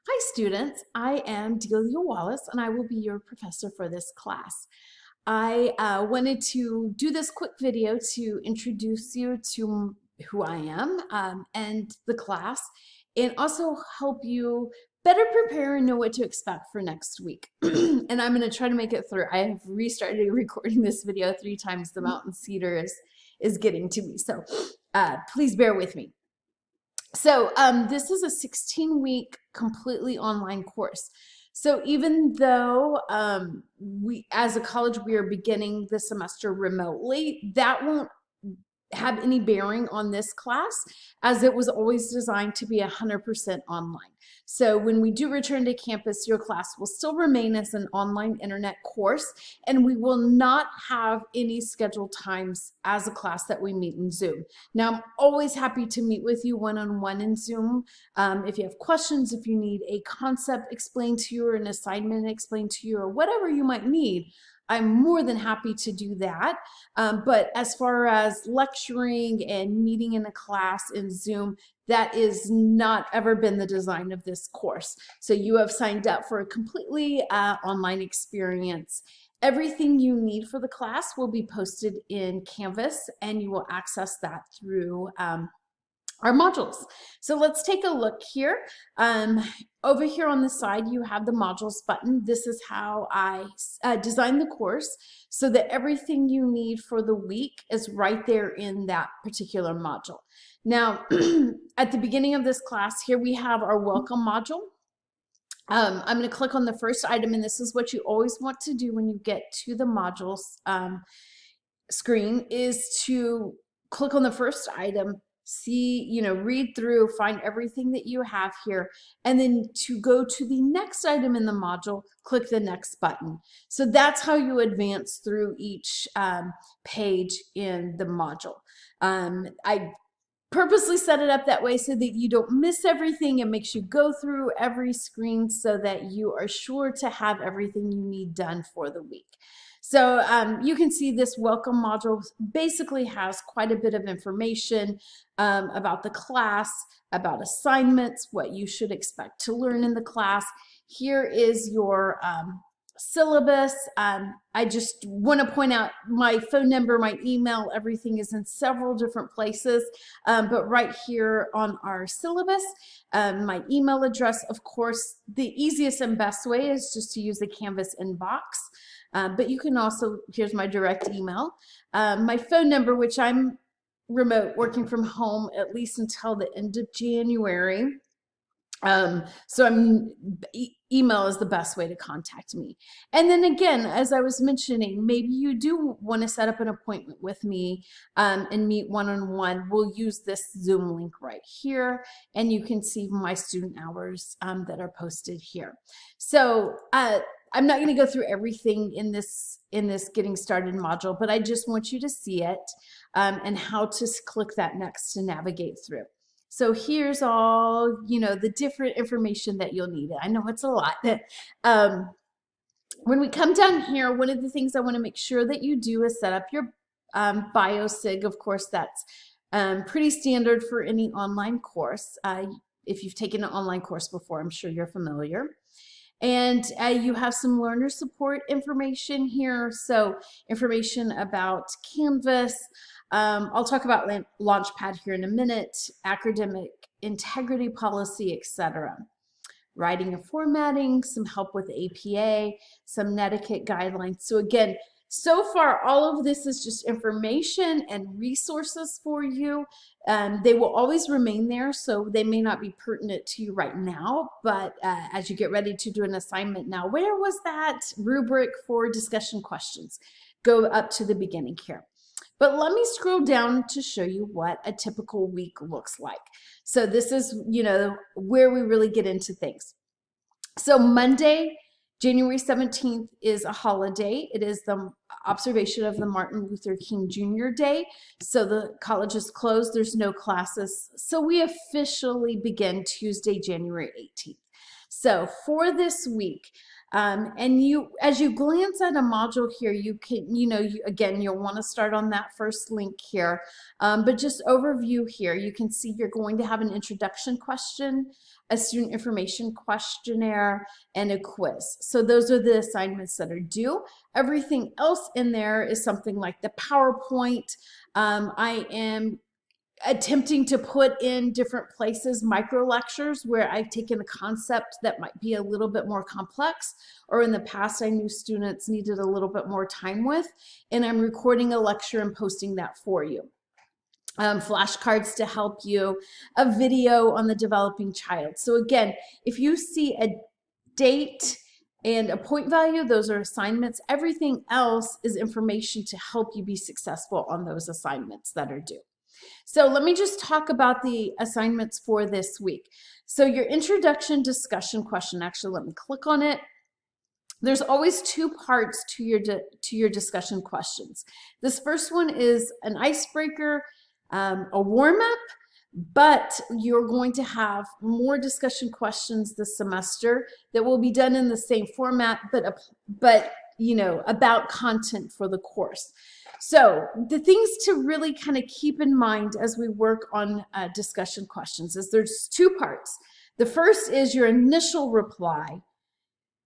Hi students, I am Delia Wallace and I will be your professor for this class. I wanted to do this quick video to introduce you to who I am and the class, and also help you better prepare and know what to expect for next week. And I'm going to try to make it through. I have restarted recording this video 3 times. The mountain cedar is getting to me, so please bear with me. So this is a 16-week completely online course. So even though we, as a college, we are beginning the semester remotely, that won't have any bearing on this class, as it was always designed to be 100% online. So when we do return to campus, your class will still remain as an online internet course, and we will not have any scheduled times as a class that we meet in Zoom. Now, I'm always happy to meet with you one-on-one in Zoom. If you have questions, if you need a concept explained to you or an assignment explained to you or whatever you might need, I'm more than happy to do that. But as far as lecturing and meeting in a class in Zoom, that is not ever been the design of this course. So you have signed up for a completely online experience. Everything you need for the class will be posted in Canvas, and you will access that through our modules. So let's take a look here. Over here on the side, you have the modules button. This is how I designed the course so that everything you need for the week is right there in that particular module. Now, at the beginning of this class, here we have our welcome module. I'm going to click on the first item, and this is what you always want to do when you get to the modules screen, is to click on the first item, see, read through, find everything that you have here, and then to go to the next item in the module, click the next button. So that's how you advance through each page in the module. I purposely set it up that way so that you don't miss everything. It makes you go through every screen so that you are sure to have everything you need done for the week. So you can see this welcome module basically has quite a bit of information about the class, about assignments, what you should expect to learn in the class. Here is your syllabus. I just want to point out my phone number, my email, everything is in several different places, but right here on our syllabus, my email address. Of course, the easiest and best way is just to use the Canvas inbox. But you can also, here's my direct email, my phone number, which I'm remote, working from home at least until the end of January. So email is the best way to contact me. And then again, as I was mentioning, maybe you do want to set up an appointment with me and meet one-on-one. We'll use this Zoom link right here, and you can see my student hours that are posted here. So I'm not going to go through everything in this getting started module, but I just want you to see it and how to click that next to navigate through. So here's all, the different information that you'll need. I know it's a lot. When we come down here, one of the things I want to make sure that you do is set up your biosig. Of course, that's pretty standard for any online course. If you've taken an online course before, I'm sure you're familiar. And you have some learner support information here. So information about Canvas. I'll talk about Launchpad here in a minute, academic integrity policy, etc. Writing and formatting, some help with APA, some netiquette guidelines. So again, so far, all of this is just information and resources for you. They will always remain there, so they may not be pertinent to you right now, but as you get ready to do an assignment now, where was that rubric for discussion questions? Go up to the beginning here. But let me scroll down to show you what a typical week looks like. So this is, where we really get into things. So Monday, January 17th is a holiday. It is the observation of the Martin Luther King Jr. Day. So the college is closed. There's no classes. So we officially begin Tuesday, January 18th. So for this week, And as you glance at a module here, you can, again, you'll want to start on that first link here. But just overview here, you can see you're going to have an introduction question, a student information questionnaire, and a quiz. So those are the assignments that are due. Everything else in there is something like the PowerPoint. I am attempting to put in different places micro lectures where I've taken a concept that might be a little bit more complex, or in the past I knew students needed a little bit more time with, and I'm recording a lecture and posting that for you. Flashcards to help you, a video on the developing child. So again, if you see a date and a point value, those are assignments. Everything else is information to help you be successful on those assignments that are due. So let me just talk about the assignments for this week. So your introduction discussion question, actually let me click on it. There's always two parts to your discussion questions. This first one is an icebreaker, a warm-up, but you're going to have more discussion questions this semester that will be done in the same format, but about content for the course. So the things to really kind of keep in mind as we work on discussion questions is there's two parts. The first is your initial reply.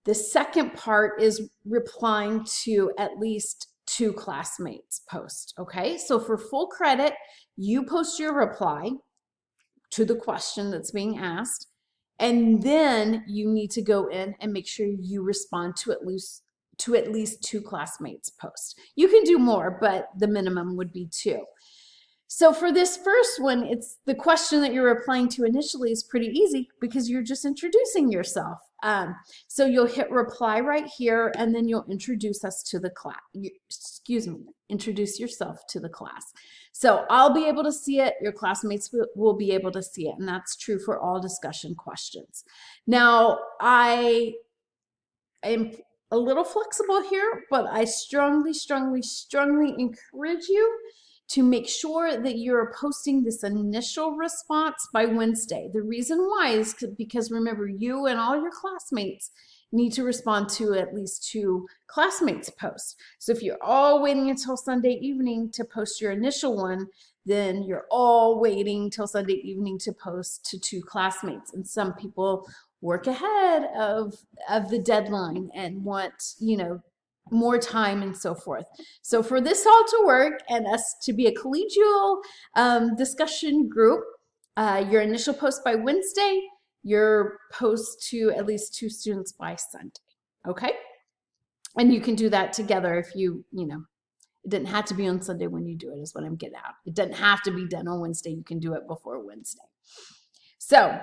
The second part is replying to at least 2 classmates' posts, okay? So for full credit, you post your reply to the question that's being asked, and then you need to go in and make sure you respond to at least 2 classmates' posts. You can do more, but the minimum would be 2. So for this first one, it's the question that you're replying to initially is pretty easy because you're just introducing yourself. So you'll hit reply right here, and then you'll introduce us to the class. Introduce yourself to the class. So I'll be able to see it. Your classmates will be able to see it, and that's true for all discussion questions. Now, I am a little flexible here, but I strongly, strongly, strongly encourage you to make sure that you're posting this initial response by Wednesday. The reason why is because remember, you and all your classmates need to respond to at least 2 classmates' posts. So if you're all waiting until Sunday evening to post your initial one, then you're all waiting till Sunday evening to post to 2 classmates. And some people work ahead of the deadline and want, more time and so forth. So for this all to work and us to be a collegial discussion group, your initial post by Wednesday, your post to at least 2 students by Sunday, okay? And you can do that together if it didn't have to be on Sunday when you do it, is what I'm getting at. It doesn't have to be done on Wednesday. You can do it before Wednesday. So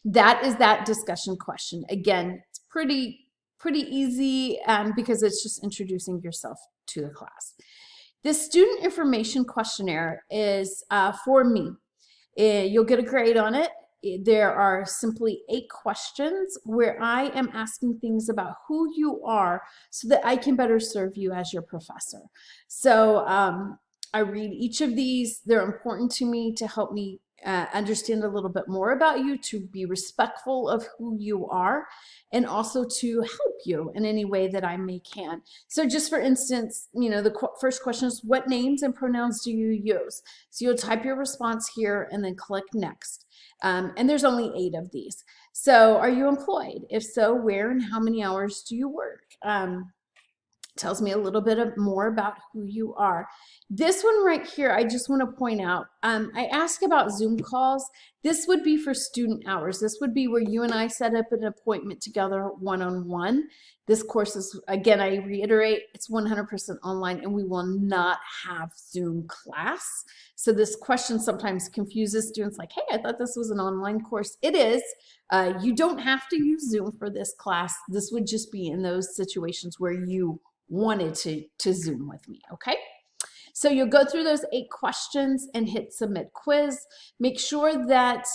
that is that discussion question. Again, it's pretty easy because it's just introducing yourself to the class. The student information questionnaire is for me. You'll get a grade on it. There are simply 8 questions where I am asking things about who you are so that I can better serve you as your professor. So I read each of these. They're important to me to help me understand a little bit more about you, to be respectful of who you are, and also to help you in any way that I can. So just for instance, the first question is, what names and pronouns do you use? So you'll type your response here and then click next. And there's only 8 of these. So are you employed? If so, where and how many hours do you work? Tells me a little bit more about who you are. This one right here, I just want to point out, I asked about Zoom calls. This would be for student hours. This would be where you and I set up an appointment together one-on-one. This course is, again, I reiterate, it's 100% online, and we will not have Zoom class. So this question sometimes confuses students like, hey, I thought this was an online course. It is. You don't have to use Zoom for this class. This would just be in those situations where you wanted to Zoom with me, okay? So you'll go through those 8 questions and hit submit quiz. Make sure that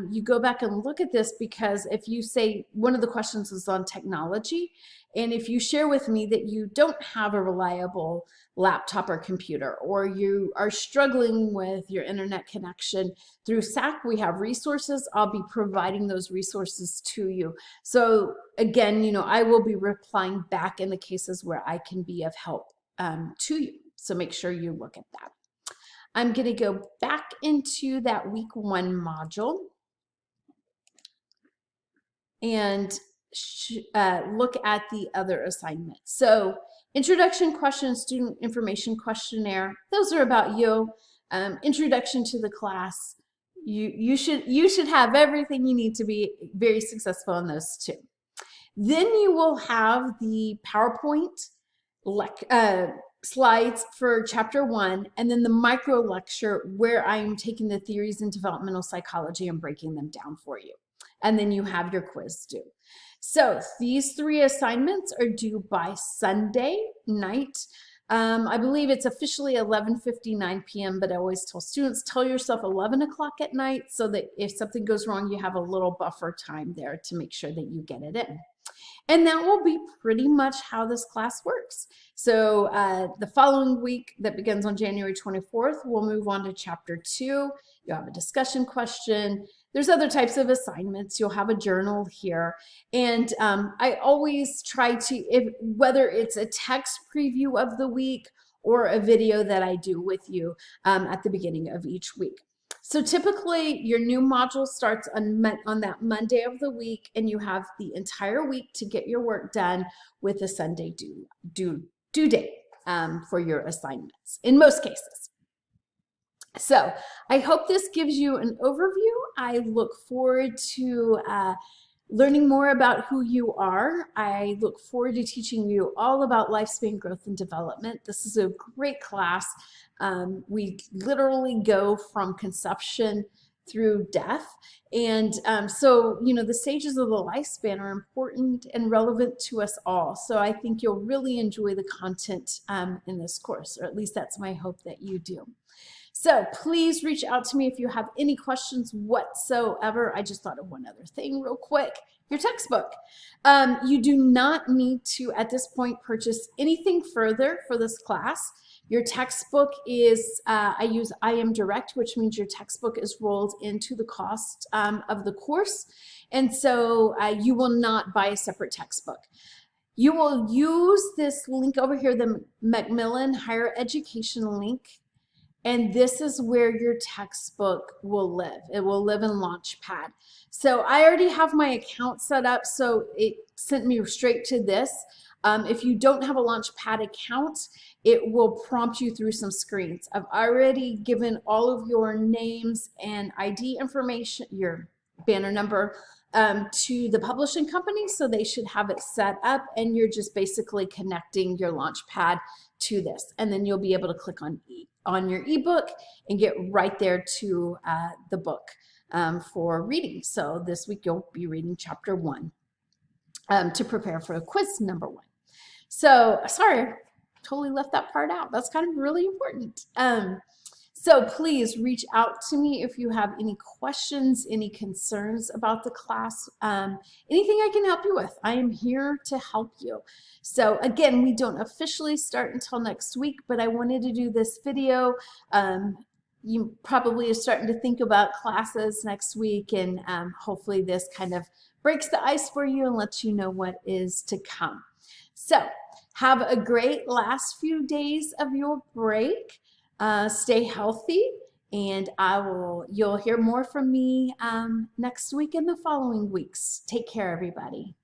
you go back and look at this, because if you say one of the questions is on technology, and if you share with me that you don't have a reliable laptop or computer, or you are struggling with your internet connection, through SAC we have resources. I'll be providing those resources to you. So again, I will be replying back in the cases where I can be of help to you. So make sure you look at that. I'm going to go back into that week 1 module and look at the other assignments. So introduction question, student information questionnaire, those are about you. Introduction to the class, you should have everything you need to be very successful in those 2. Then you will have the PowerPoint slides for chapter 1, and then the micro lecture where I'm taking the theories in developmental psychology and breaking them down for you. And then you have your quiz due. So these 3 assignments are due by Sunday night. I believe it's officially 11:59 p.m., but I always tell students, tell yourself 11 o'clock at night, so that if something goes wrong, you have a little buffer time there to make sure that you get it in. And that will be pretty much how this class works. So the following week, that begins on January 24th, we'll move on to chapter 2. You'll have a discussion question. There's other types of assignments. You'll have a journal here. And I always try to, whether it's a text preview of the week or a video that I do with you at the beginning of each week. So typically your new module starts on that Monday of the week, and you have the entire week to get your work done with a Sunday due date for your assignments in most cases. So I hope this gives you an overview. I look forward to learning more about who you are. I look forward to teaching you all about lifespan growth and development. This is a great class. We literally go from conception through death. And so, the stages of the lifespan are important and relevant to us all. So I think you'll really enjoy the content in this course, or at least that's my hope that you do. So please reach out to me if you have any questions whatsoever. I just thought of one other thing real quick. Your textbook. You do not need to, at this point, purchase anything further for this class. Your textbook is, I use IM Direct, which means your textbook is rolled into the cost of the course. And so you will not buy a separate textbook. You will use this link over here, the Macmillan Higher Education link. And this is where your textbook will live. It will live in Launchpad. So I already have my account set up, so it sent me straight to this. If you don't have a Launchpad account, it will prompt you through some screens. I've already given all of your names and ID information, your banner number, to the publishing company, so they should have it set up, and you're just basically connecting your Launchpad to this, and then you'll be able to click on your ebook and get right there to the book for reading. So this week you'll be reading chapter 1 to prepare for quiz number 1. So sorry, totally left that part out. That's kind of really important. So please reach out to me if you have any questions, any concerns about the class, anything I can help you with. I am here to help you. So again, we don't officially start until next week, but I wanted to do this video. You probably are starting to think about classes next week, and hopefully this kind of breaks the ice for you and lets you know what is to come. So have a great last few days of your break. Stay healthy, and you'll hear more from me next week and the following weeks. Take care, everybody.